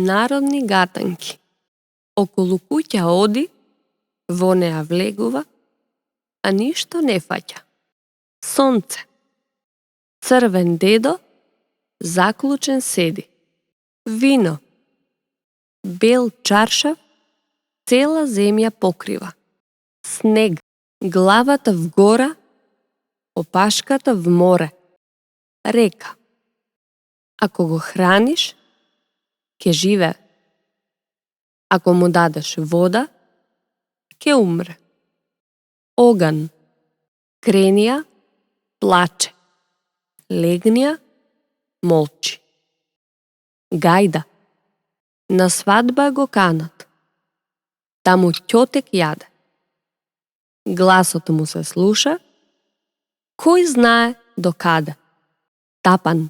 Народни гатанки. Околу куќа оди, во неа влегува, а ништо не фаќа. Сонце. Црвен дедо, заклучен седи. Вино. Бел чаршав, цела земја покрива. Снег. Главата вгора, опашката в море. Река. Ако го храниш, ќе живее. Ако му дадеш вода, ќе умре. Оган. Кренија, плаче. Легнија, молчи. Гајда. На свадба го канат. Таму ќотек јаде. Гласот му се слуша, кој знае до каде. Тапан.